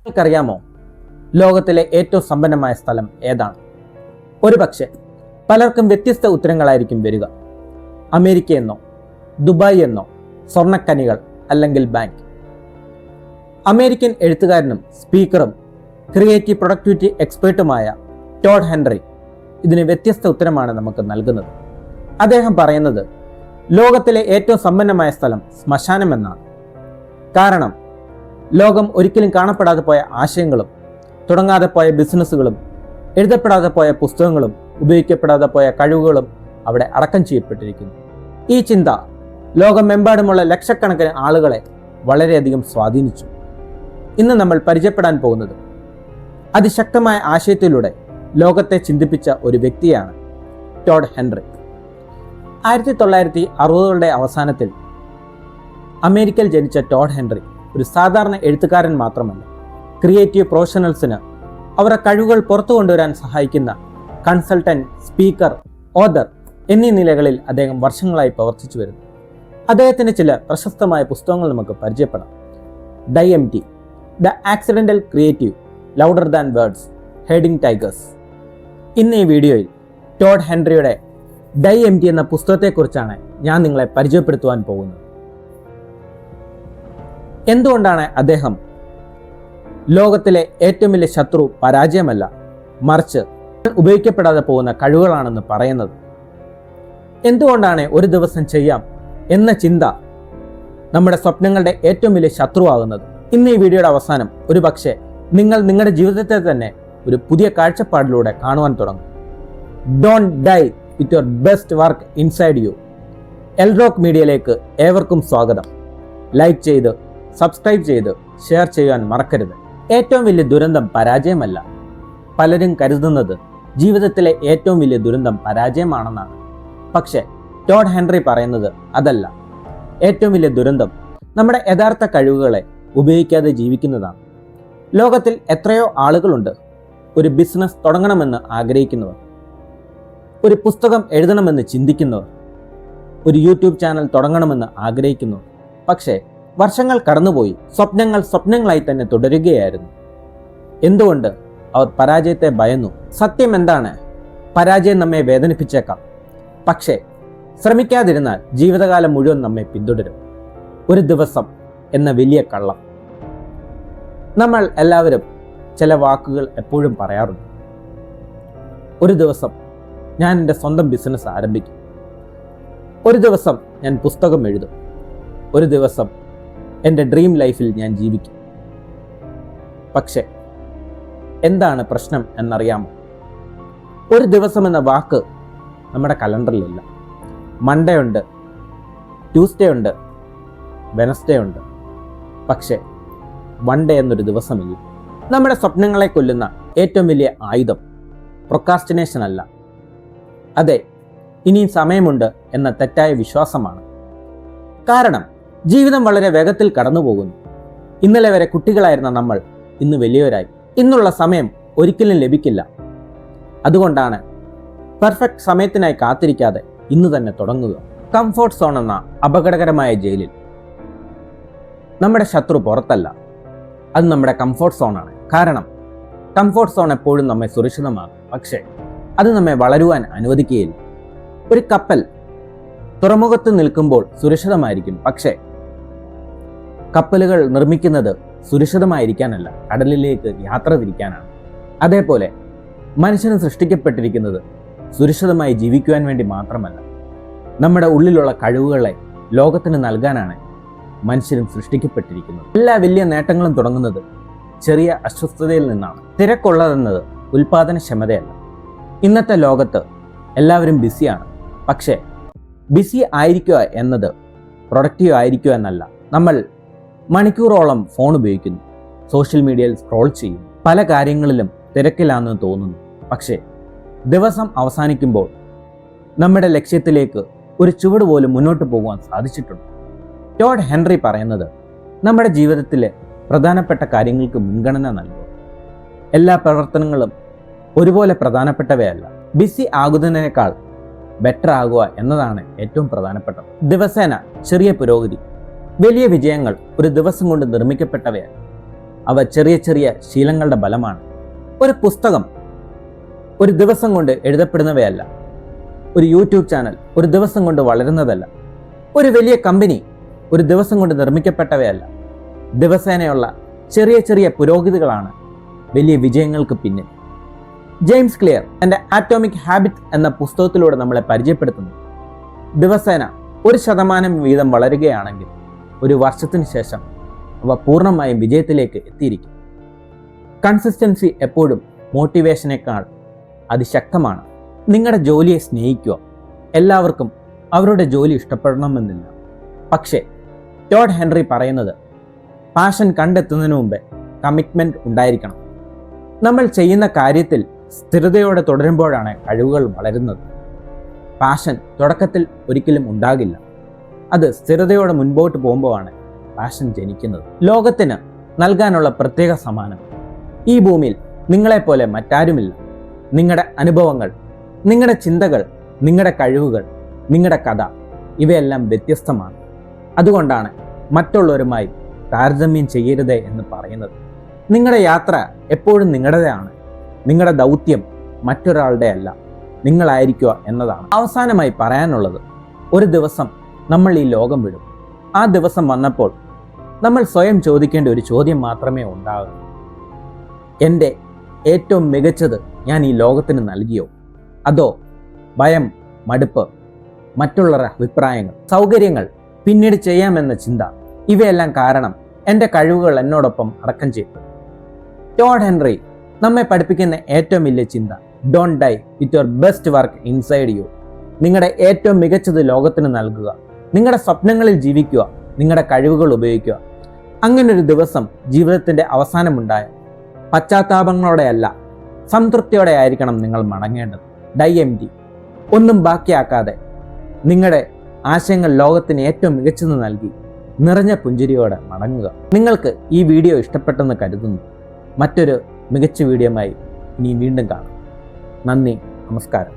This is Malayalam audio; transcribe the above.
നിങ്ങൾക്കറിയാമോ ലോകത്തിലെ ഏറ്റവും സമ്പന്നമായ സ്ഥലം ഏതാണ്? ഒരുപക്ഷെ പലർക്കും വ്യത്യസ്ത ഉത്തരങ്ങളായിരിക്കും വരിക. അമേരിക്ക എന്നോ, ദുബായ് എന്നോ, സ്വർണ്ണക്കനികൾ അല്ലെങ്കിൽ ബാങ്ക്. അമേരിക്കൻ എഴുത്തുകാരനും സ്പീക്കറും ക്രിയേറ്റീവ് പ്രൊഡക്ടിവിറ്റി എക്സ്പേർട്ടുമായ ടോഡ് ഹെൻറി ഇതിന് വ്യത്യസ്ത ഉത്തരമാണ് നമുക്ക് നൽകുന്നത്. അദ്ദേഹം പറയുന്നത് ലോകത്തിലെ ഏറ്റവും സമ്പന്നമായ സ്ഥലം ശ്മശാനം എന്നാണ്. കാരണം ലോകം ഒരിക്കലും കാണപ്പെടാതെ പോയ ആശയങ്ങളും തുടങ്ങാതെ പോയ ബിസിനസ്സുകളും എഴുതപ്പെടാതെ പോയ പുസ്തകങ്ങളും ഉപയോഗിക്കപ്പെടാതെ പോയ കഴിവുകളും അവിടെ അടക്കം ചെയ്യപ്പെട്ടിരിക്കുന്നു. ഈ ചിന്ത ലോകമെമ്പാടുമുള്ള ലക്ഷക്കണക്കിന് ആളുകളെ വളരെയധികം സ്വാധീനിച്ചു. ഇന്ന് നമ്മൾ പരിചയപ്പെടാൻ പോകുന്നത് അതിശക്തമായ ആശയത്തിലൂടെ ലോകത്തെ ചിന്തിപ്പിച്ച ഒരു വ്യക്തിയാണ് ടോഡ് ഹെൻറി. 1960കളുടെ അവസാനത്തിൽ അമേരിക്കയിൽ ജനിച്ച ടോഡ് ഹെൻറി ഒരു സാധാരണ എഴുത്തുകാരൻ മാത്രമല്ല, ക്രിയേറ്റീവ് പ്രൊഫഷണൽസിന് അവരുടെ കഴിവുകൾ പുറത്തു കൊണ്ടുവരാൻ സഹായിക്കുന്ന കൺസൾട്ടന്റ്, സ്പീക്കർ, ഓഥർ എന്നീ നിലകളിൽ അദ്ദേഹം വർഷങ്ങളായി പ്രവർത്തിച്ചു വരുന്നു. അദ്ദേഹത്തിന്റെ ചില പ്രശസ്തമായ പുസ്തകങ്ങൾ നമുക്ക് പരിചയപ്പെടാം. Die empty, the accidental creative, louder than words, herding tigers. ഇന്ന് ഈ വീഡിയോയിൽ ടോഡ് ഹെൻറിയുടെ ഡൈ എം ടി എന്ന പുസ്തകത്തെക്കുറിച്ചാണ് ഞാൻ നിങ്ങളെ പരിചയപ്പെടുത്തുവാൻ പോകുന്നത്. എന്തുകൊണ്ടാണ് അദ്ദേഹം ലോകത്തിലെ ഏറ്റവും വലിയ ശത്രു പരാജയമല്ല, മറിച്ച് ഉപയോഗിക്കപ്പെടാതെ പോകുന്ന കഴിവുകളാണെന്ന് പറയുന്നത്? എന്തുകൊണ്ടാണ് ഒരു ദിവസം ചെയ്യാം എന്ന ചിന്ത നമ്മുടെ സ്വപ്നങ്ങളുടെ ഏറ്റവും വലിയ ശത്രുവാകുന്നത്? ഇന്ന് ഈ വീഡിയോയുടെ അവസാനം ഒരുപക്ഷെ നിങ്ങൾ നിങ്ങളുടെ ജീവിതത്തെ തന്നെ ഒരു പുതിയ കാഴ്ചപ്പാടിലൂടെ കാണുവാൻ തുടങ്ങും. Don't die with your best work inside you. Elrock മീഡിയയിലേക്ക് ഏവർക്കും സ്വാഗതം. ലൈക്ക് ചെയ്ത്, സബ്സ്ക്രൈബ് ചെയ്ത്, ഷെയർ ചെയ്യാൻ മറക്കരുത്. ഏറ്റവും വലിയ ദുരന്തം പരാജയമല്ല. പലരും കരുതുന്നത് ജീവിതത്തിലെ ഏറ്റവും വലിയ ദുരന്തം പരാജയമാണെന്നാണ്. പക്ഷേ ടോഡ് ഹെൻറി പറയുന്നത് അതല്ല. ഏറ്റവും വലിയ ദുരന്തം നമ്മുടെ യഥാർത്ഥ കഴിവുകളെ ഉപയോഗിക്കാതെ ജീവിക്കുന്നതാണ്. ലോകത്തിൽ എത്രയോ ആളുകളുണ്ട് ഒരു ബിസിനസ് തുടങ്ങണമെന്ന് ആഗ്രഹിക്കുന്നവർ, ഒരു പുസ്തകം എഴുതണമെന്ന് ചിന്തിക്കുന്നവർ, ഒരു യൂട്യൂബ് ചാനൽ തുടങ്ങണമെന്ന് ആഗ്രഹിക്കുന്നവർ. പക്ഷേ വർഷങ്ങൾ കടന്നുപോയി സ്വപ്നങ്ങൾ സ്വപ്നങ്ങളായി തന്നെ തുടരുകയായിരുന്നു. എന്തുകൊണ്ട്? അവർ പരാജയത്തെ ഭയന്നു. സത്യം എന്താണ്? പരാജയം നമ്മെ വേദനിപ്പിച്ചേക്കാം, പക്ഷേ ശ്രമിക്കാതിരുന്നാൽ ജീവിതകാലം മുഴുവൻ നമ്മെ പിന്തുടരും. ഒരു ദിവസം എന്ന വലിയ കള്ളം. നമ്മൾ എല്ലാവരും ചില വാക്കുകൾ എപ്പോഴും പറയാറുണ്ട്. ഒരു ദിവസം ഞാൻ എൻ്റെ സ്വന്തം ബിസിനസ് ആരംഭിക്കും. ഒരു ദിവസം ഞാൻ പുസ്തകം എഴുതും. ഒരു ദിവസം എൻ്റെ ഡ്രീം ലൈഫിൽ ഞാൻ ജീവിക്കും. പക്ഷേ എന്താണ് പ്രശ്നം എന്നറിയാമോ? ഒരു ദിവസം എന്ന വാക്ക് നമ്മുടെ കലണ്ടറിലില്ല. മൺഡേ ഉണ്ട്, ട്യൂസ്ഡേ ഉണ്ട്, വെനസ്ഡേ ഉണ്ട്, പക്ഷേ വൺ ഡേ എന്നൊരു ദിവസമില്ല. നമ്മുടെ സ്വപ്നങ്ങളെ കൊല്ലുന്ന ഏറ്റവും വലിയ ആയുധം പ്രൊക്രാസ്റ്റിനേഷൻ അല്ല, അതെ, ഇനിയും സമയമുണ്ട് എന്ന തെറ്റായ വിശ്വാസമാണ്. കാരണം ജീവിതം വളരെ വേഗത്തിൽ കടന്നുപോകുന്നു. ഇന്നലെ വരെ കുട്ടികളായിരുന്ന നമ്മൾ ഇന്ന് വലിയവരായി. ഇന്നുള്ള സമയം ഒരിക്കലും ലഭിക്കില്ല. അതുകൊണ്ടാണ് പെർഫെക്റ്റ് സമയത്തിനായി കാത്തിരിക്കാതെ ഇന്ന് തന്നെ തുടങ്ങുക. കംഫോർട്ട് സോൺ എന്ന അപകടകരമായ ജയിലിൽ നമ്മുടെ ശത്രു പുറത്തല്ല, അത് നമ്മുടെ കംഫോർട്ട് സോണാണ്. കാരണം കംഫോർട്ട് സോൺ എപ്പോഴും നമ്മെ സുരക്ഷിതമാകും, പക്ഷേ അത് നമ്മെ വളരുവാൻ അനുവദിക്കുകയില്ല. ഒരു കപ്പൽ തുറമുഖത്ത് നിൽക്കുമ്പോൾ സുരക്ഷിതമായിരിക്കും, പക്ഷേ കപ്പലുകൾ നിർമ്മിക്കുന്നത് സുരക്ഷിതമായിരിക്കാനല്ല, കടലിലേക്ക് യാത്ര തിരിക്കാനാണ്. അതേപോലെ മനുഷ്യന് സൃഷ്ടിക്കപ്പെട്ടിരിക്കുന്നത് സുരക്ഷിതമായി ജീവിക്കുവാൻ വേണ്ടി മാത്രമല്ല, നമ്മുടെ ഉള്ളിലുള്ള കഴിവുകളെ ലോകത്തിന് നൽകാനാണ് മനുഷ്യരും സൃഷ്ടിക്കപ്പെട്ടിരിക്കുന്നത്. എല്ലാ വലിയ നേട്ടങ്ങളും തുടങ്ങുന്നത് ചെറിയ അസ്വസ്ഥതയിൽ നിന്നാണ്. തിരക്കുള്ളതെന്നത് ഉൽപാദനക്ഷമതയല്ല. ഇന്നത്തെ ലോകത്ത് എല്ലാവരും ബിസിയാണ്, പക്ഷേ ബിസി ആയിരിക്കുക എന്നത് പ്രൊഡക്റ്റീവ് ആയിരിക്കുക എന്നല്ല. നമ്മൾ മണിക്കൂറോളം ഫോൺ ഉപയോഗിക്കുന്നു, സോഷ്യൽ മീഡിയയിൽ സ്ക്രോൾ ചെയ്യും, പല കാര്യങ്ങളിലും തിരക്കിലാണെന്ന് തോന്നുന്നു. പക്ഷേ ദിവസം അവസാനിക്കുമ്പോൾ നമ്മുടെ ലക്ഷ്യത്തിലേക്ക് ഒരു ചുവട് പോലും മുന്നോട്ട് പോകുവാൻ സാധിച്ചിട്ടുണ്ട്. ടോഡ് ഹെൻറി പറയുന്നത് നമ്മുടെ ജീവിതത്തിലെ പ്രധാനപ്പെട്ട കാര്യങ്ങൾക്ക് മുൻഗണന നൽകുക. എല്ലാ പ്രവർത്തനങ്ങളും ഒരുപോലെ പ്രധാനപ്പെട്ടവയല്ല. ബിസി ആകുന്നതിനേക്കാൾ ബെറ്റർ ആകുക എന്നതാണ് ഏറ്റവും പ്രധാനപ്പെട്ടത്. ദിവസേന ചെറിയ പുരോഗതി, വലിയ വിജയങ്ങൾ ഒരു ദിവസം കൊണ്ട് നിർമ്മിക്കപ്പെട്ടവയാണ്. അവ ചെറിയ ചെറിയ ശീലങ്ങളുടെ ബലമാണ്. ഒരു പുസ്തകം ഒരു ദിവസം കൊണ്ട് എഴുതപ്പെടുന്നവയല്ല. ഒരു യൂട്യൂബ് ചാനൽ ഒരു ദിവസം കൊണ്ട് വളരുന്നതല്ല. ഒരു വലിയ കമ്പനി ഒരു ദിവസം കൊണ്ട് നിർമ്മിക്കപ്പെട്ടവയല്ല. ദിവസേനയുള്ള ചെറിയ ചെറിയ പുരോഗതികളാണ് വലിയ വിജയങ്ങൾക്ക് പിന്നിൽ. ജെയിംസ് ക്ലിയർ തൻ്റെ ആറ്റോമിക് ഹാബിറ്റ് എന്ന പുസ്തകത്തിലൂടെ നമ്മളെ പരിചയപ്പെടുത്തുന്നു. ദിവസേന 1% വീതം വളരുകയാണെങ്കിൽ ഒരു വർഷത്തിന് ശേഷം അവ പൂർണ്ണമായും വിജയത്തിലേക്ക് എത്തിയിരിക്കും. കൺസിസ്റ്റൻസി എപ്പോഴും മോട്ടിവേഷനേക്കാൾ അതിശക്തമാണ്. നിങ്ങളുടെ ജോലിയെ സ്നേഹിക്കുക. എല്ലാവർക്കും അവരുടെ ജോലി ഇഷ്ടപ്പെടണമെന്നില്ല. പക്ഷേ ടോഡ് ഹെൻറി പറയുന്നത് പാഷൻ കണ്ടെത്തുന്നതിന് മുമ്പേ കമ്മിറ്റ്മെൻറ്റ് ഉണ്ടായിരിക്കണം. നമ്മൾ ചെയ്യുന്ന കാര്യത്തിൽ സ്ഥിരതയോടെ തുടരുമ്പോഴാണ് കഴിവുകൾ വളരുന്നത്. പാഷൻ തുടക്കത്തിൽ ഒരിക്കലും ഉണ്ടാകില്ല. അത് സ്ഥിരതയോടെ മുൻപോട്ട് പോകുമ്പോഴാണ് പാഷൻ ജനിക്കുന്നത്. ലോകത്തിന് നൽകാനുള്ള പ്രത്യേക സമ്മാനം ഈ ഭൂമിയിൽ നിങ്ങളെപ്പോലെ മറ്റാരുമില്ല. നിങ്ങളുടെ അനുഭവങ്ങൾ, നിങ്ങളുടെ ചിന്തകൾ, നിങ്ങളുടെ കഴിവുകൾ, നിങ്ങളുടെ കഥ ഇവയെല്ലാം വ്യത്യസ്തമാണ്. അതുകൊണ്ടാണ് മറ്റുള്ളവരുമായി താരതമ്യം ചെയ്യരുതേ എന്ന് പറയുന്നത്. നിങ്ങളുടെ യാത്ര എപ്പോഴും നിങ്ങളുടേതാണ്. നിങ്ങളുടെ ദൗത്യം മറ്റൊരാളുടെ അല്ല, നിങ്ങളായിരിക്കുക എന്നതാണ്. അവസാനമായി പറയാനുള്ളത്, ഒരു ദിവസം നമ്മൾ ഈ ലോകം വിടും. ആ ദിവസം വന്നപ്പോൾ നമ്മൾ സ്വയം ചോദിക്കേണ്ട ഒരു ചോദ്യം മാത്രമേ ഉണ്ടാകൂ. എൻ്റെ ഏറ്റവും മികച്ചത് ഞാൻ ഈ ലോകത്തിന് നൽകിയോ? അതോ ഭയം, മടുപ്പ്, മറ്റുള്ളവരുടെ അഭിപ്രായങ്ങൾ, സൗകര്യങ്ങൾ, പിന്നീട് ചെയ്യാമെന്ന ചിന്ത, ഇവയെല്ലാം കാരണം എൻ്റെ കഴിവുകൾ എന്നോടൊപ്പം അടക്കം ചെയ്തു. ടോഡ് ഹെൻറി നമ്മെ പഠിപ്പിക്കുന്ന ഏറ്റവും വലിയ ചിന്ത, don't die with your best work inside U. നിങ്ങളുടെ ഏറ്റവും മികച്ചത് ലോകത്തിന് നൽകുക. നിങ്ങളുടെ സ്വപ്നങ്ങളിൽ ജീവിക്കുക. നിങ്ങളുടെ കഴിവുകൾ ഉപയോഗിക്കുക. അങ്ങനൊരു ദിവസം ജീവിതത്തിൻ്റെ അവസാനമുണ്ടായ പശ്ചാത്താപങ്ങളോടെയല്ല, സംതൃപ്തിയോടെ ആയിരിക്കണം നിങ്ങൾ മടങ്ങേണ്ടത്. ഡൈ എംപ്റ്റി, ഒന്നും ബാക്കിയാക്കാതെ നിങ്ങളുടെ ആശയങ്ങൾ ലോകത്തിന് ഏറ്റവും മികച്ചത് നൽകി നിറഞ്ഞ പുഞ്ചിരിയോടെ മടങ്ങുക. നിങ്ങൾക്ക് ഈ വീഡിയോ ഇഷ്ടപ്പെട്ടെന്ന് കരുതുന്നു. മറ്റൊരു മികച്ച വീഡിയോയുമായി ഇനി വീണ്ടും കാണാം. നന്ദി, നമസ്കാരം.